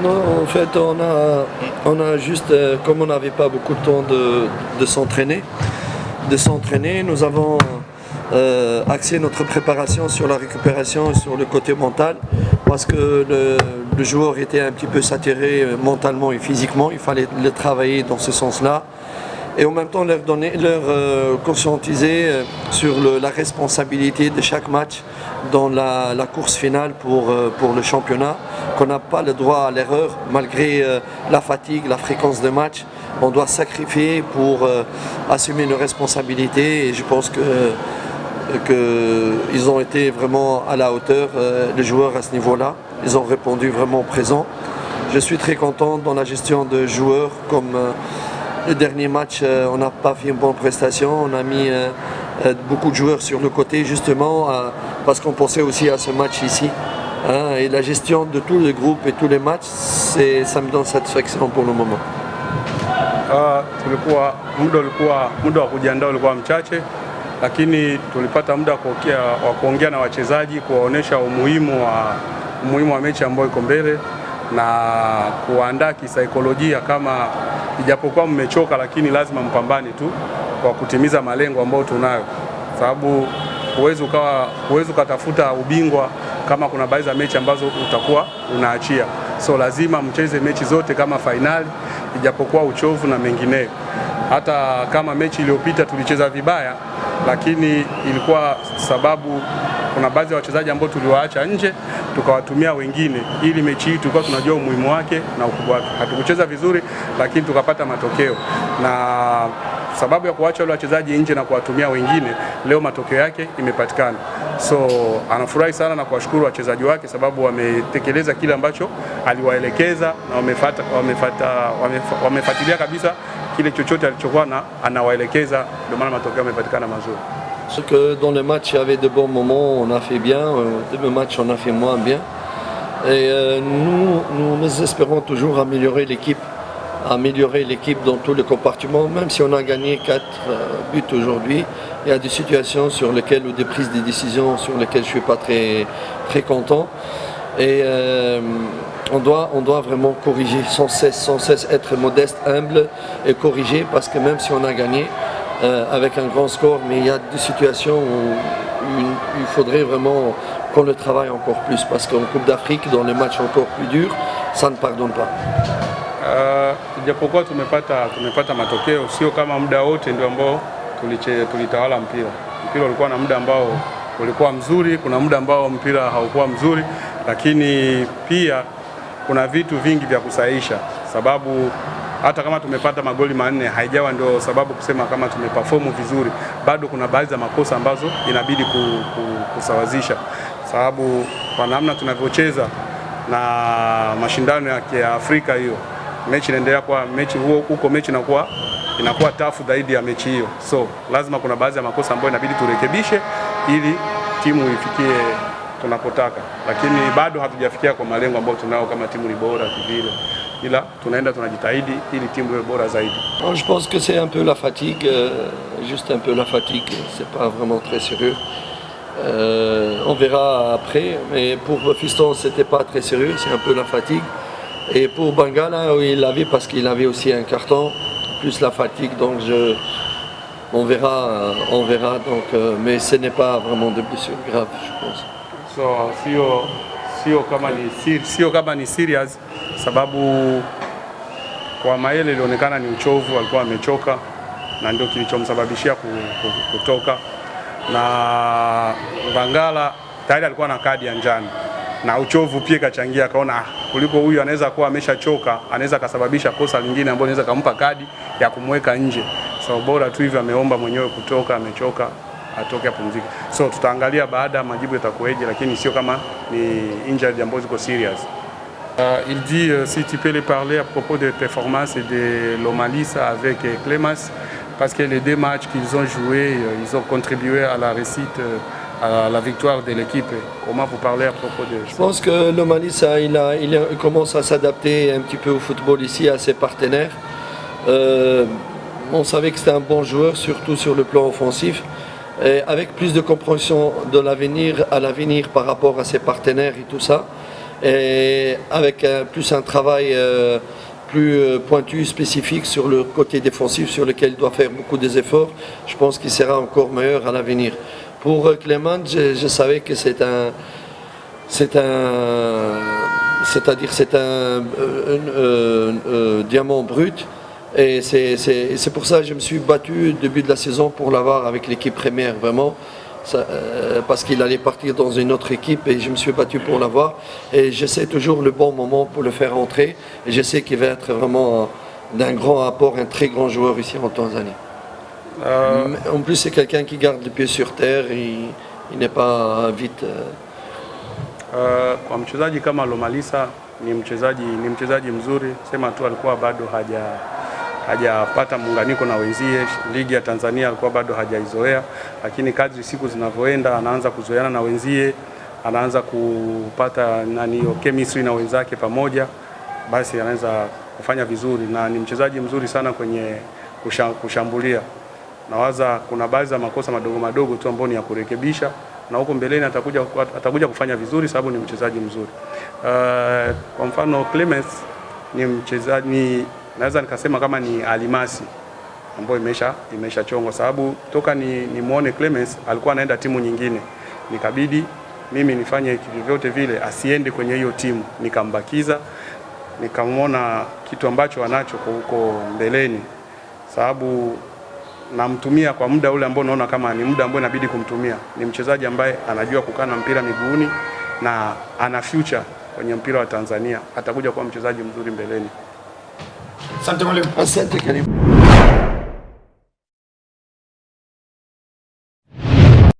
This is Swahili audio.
Non, en fait, on a juste, comme on n'avait pas beaucoup de temps de s'entraîner, nous avons axé notre préparation sur la récupération et sur le côté mental, parce que le joueur était un petit peu saturé mentalement et physiquement. Il fallait le travailler dans ce sens-là. Et en même temps leur conscientiser sur la responsabilité de chaque match dans la course finale pour le championnat, qu'on n'a pas le droit à l'erreur malgré la fatigue, la fréquence de match. On doit sacrifier pour assumer nos responsabilités, et je pense qu'ils ont été vraiment à la hauteur, les joueurs à ce niveau-là. Ils ont répondu vraiment présent. Je suis très content dans la gestion de joueurs comme... Le dernier match, on n'a pas fait une bonne prestation. On a mis beaucoup de joueurs sur le côté, justement, parce qu'on pensait aussi à ce match ici. Et la gestion de tout le groupe et tous les matchs, ça me donne satisfaction pour le moment. Muda wa kujiandaa ulikuwa mchache, lakini tulipata muda wa kuongea na wachezaji, kuwaonesha umuhimu wa mechi ambayo iko mbele na kuandaa kisaikolojia, kama ijapokuwa mmechoka lakini lazima mpambane tu kwa kutimiza malengo ambayo tunayo, sababu huwezi ukatafuta ubingwa kama kuna baadhi ya mechi ambazo utakuwa unaachia. So lazima mcheze mechi zote kama fainali, ijapokuwa uchovu na mengineyo. Hata kama mechi iliyopita tulicheza vibaya, lakini ilikuwa sababu kuna baadhi ya wachezaji ambao tuliwaacha nje tukawatumia wengine, ili mechi hii tulikuwa tunajua umuhimu wake na ukubwa wake. Hatukucheza vizuri, lakini tukapata matokeo, na sababu ya kuacha wale wachezaji nje na kuwatumia wengine, leo matokeo yake imepatikana. So anafurahi sana na kuwashukuru wachezaji wake, sababu wametekeleza kile ambacho aliwaelekeza na wamefuatilia kabisa kile chochote alichokuwa anawaelekeza, ndio maana matokeo yamepatikana mazuri. Que dans le match, il y avait de bons moments, on a fait bien, de matchs on a fait moins bien. Et nous espérons toujours améliorer l'équipe dans tous les compartiments, même si on a gagné 4 buts aujourd'hui. Il y a des situations sur lesquelles, ou des prises de décision sur lesquelles je ne suis pas très, très content. Et on doit vraiment corriger, sans cesse être modeste, humble et corriger, parce que même si on a gagné, avec un grand score, mais il y a des situations où il faudrait vraiment qu'on le travaille encore plus, parce qu'en Coupe d'Afrique, dans les matchs encore plus durs, ça ne pardonne pas. Ijapokuwa tumepata matokeo, sio kama muda wote ndio ambao tulitawala mpira. Mpira ulikuwa na muda ambao ulikuwa mzuri, kuna muda ambao mpira haukuwa mzuri, lakini pia kuna vitu vingi vya kusahihisha, sababu hata kama tumepata magoli 4 haijawa ndio sababu kusema kama tumeperform vizuri. Bado kuna baadhi ya makosa ambazo inabidi kusawazisha, sababu kwa namna tunavyocheza na mashindano ya Afrika, hiyo mechi inaendelea kwa mechi huko mechi inakuwa tafu zaidi ya mechi hiyo. So lazima kuna baadhi ya makosa ambayo inabidi turekebishe ili timu ifikie tunapotaka, lakini bado hatujafikia kwa malengo ambayo tunao kama timu ni bora vile. Ila tunaenda tunajitahidi ili timu iwe bora zaidi. Je pense que c'est un peu la fatigue, juste un peu la fatigue, c'est pas vraiment très sérieux. On verra après, mais pour Fiston c'était pas très sérieux, c'est un peu la fatigue. Et pour Bangala, il l'avait parce qu'il avait aussi un carton, plus la fatigue, donc on verra donc, mais ce n'est pas vraiment de blessure grave, je pense. So sio kama ni serious, sababu kwa Mayele ilionekana ni uchovu, alikuwa amechoka na ndio kilichomsababishia kutoka. Na Bangala tayari alikuwa na kadi ya njano na uchovu pia kachangia, akaona kuliko huyu anaweza kuwa ameshachoka, anaweza kasababisha kosa lingine ambalo linaweza kumpa kadi ya kumweka nje. So bora tu hivi ameomba mwenyewe kutoka, amechoka, atoke apumzike. So tutaangalia baada ya majibu yatakueje, lakini sio kama ni injury ambazo ziko serious. Il dit si tu peux les parler à propos des performances et de l'Omalis avec Clémas, parce que les 2 matchs qu'ils ont joués, ils ont contribué à la réussite, à la victoire de l'équipe. Comment vous parlez à propos de... Je pense que l'Omalis il commence à s'adapter un petit peu au football ici, à ses partenaires. On savait que c'était un bon joueur, surtout sur le plan offensif. Et avec plus de compréhension de l'avenir par rapport à ses partenaires et tout ça. et avec plus un travail plus pointu, spécifique sur le côté défensif sur lequel il doit faire beaucoup des efforts, je pense qu'il sera encore meilleur à l'avenir. Pour Clément, je savais que c'est un diamant brut. Et c'est pour ça que je me suis battu au début de la saison pour l'avoir avec l'équipe première, vraiment. Parce qu'il allait partir dans une autre équipe et je me suis battu pour l'avoir. Et j'essaie toujours le bon moment pour le faire entrer. Et je sais qu'il va être vraiment d'un grand apport, un très grand joueur ici en Tanzanie. En plus, c'est quelqu'un qui garde le pied sur terre, il n'est pas vite. Kwa mchezaji kama Lomalisa ni mchezaji mzuri, sema tu alikuwa bado hajapata muunganiko na wenzie. Ligi ya Tanzania alikuwa bado hajaizoea, lakini kadri siku zinavyoenda anaanza kuzoeana na wenzie, anaanza kupata chemistry na wenzake pamoja, basi anaanza kufanya vizuri na ni mchezaji mzuri sana kwenye kushambulia. Nawaza kuna baadhi ya makosa madogo tu ambayo ni ya kurekebisha, na huko mbeleni atakuja kufanya vizuri sababu ni mchezaji mzuri. Kwa mfano Clemens ni mchezaji, naweza nikasema kama ni alimasi ambayo imeshachongwa, sababu toka ni muone Clemens alikuwa anaenda timu nyingine, nikabidi mimi nifanye vyote vile asiende kwenye hiyo timu, nikambakiza, nikamwona kitu ambacho anacho huko mbeleni, sababu namtumia kwa muda ule ambao naona kama ni muda ambao inabidi kumtumia. Ni mchezaji ambaye anajua kukaa na mpira miguuni na ana future kwenye mpira wa Tanzania, atakuja kuwa mchezaji mzuri mbeleni. Asante mwalimu. Asante Karim.